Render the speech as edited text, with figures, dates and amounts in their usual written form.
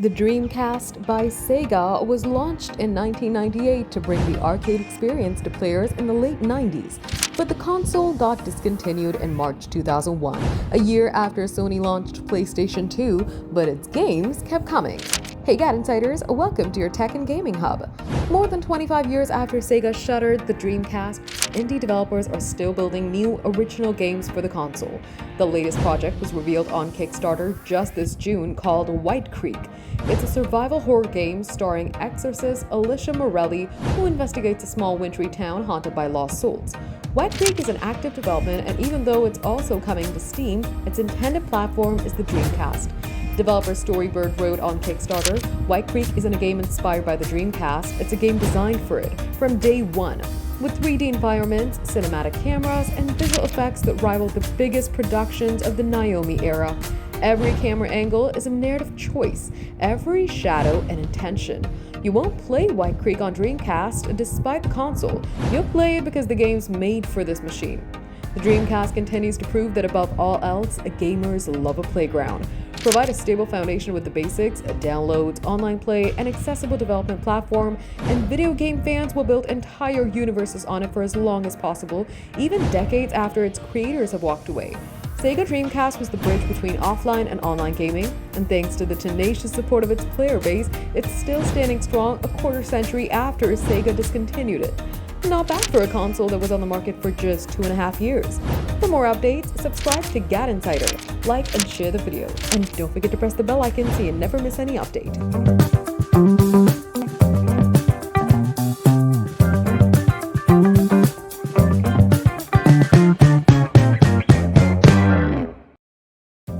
The Dreamcast by Sega was launched in 1998 to bring the arcade experience to players in the late 90s, but the console got discontinued in March 2001, a year after Sony launched PlayStation 2, but its games kept coming. Hey GadInsiders, welcome to your tech and gaming hub. More than 25 years after Sega shuttered the Dreamcast, indie developers are still building new original games for the console. The latest project was revealed on Kickstarter just this June called White Creek. It's a survival horror game starring exorcist Alicia Morelli, who investigates a small wintry town haunted by lost souls. White Creek is in active development, and even though it's also coming to Steam, its intended platform is the Dreamcast. Developer Storybird wrote on Kickstarter, White Creek isn't a game inspired by the Dreamcast, it's a game designed for it, from day one. With 3D environments, cinematic cameras, and visual effects that rival the biggest productions of the Naomi era. Every camera angle is a narrative choice, every shadow an intention. You won't play White Creek on Dreamcast despite the console, you'll play it because the game's made for this machine. The Dreamcast continues to prove that above all else, gamers love a playground. Provide a stable foundation with the basics, downloads, online play, and accessible development platform, and video game fans will build entire universes on it for as long as possible, even decades after its creators have walked away. Sega Dreamcast was the bridge between offline and online gaming, and thanks to the tenacious support of its player base, it's still standing strong a quarter century after Sega discontinued it. Not bad for a console that was on the market for just 2.5 years. For more updates, subscribe to GadInsider, like and share the video, and don't forget to press the bell icon so you never miss any update.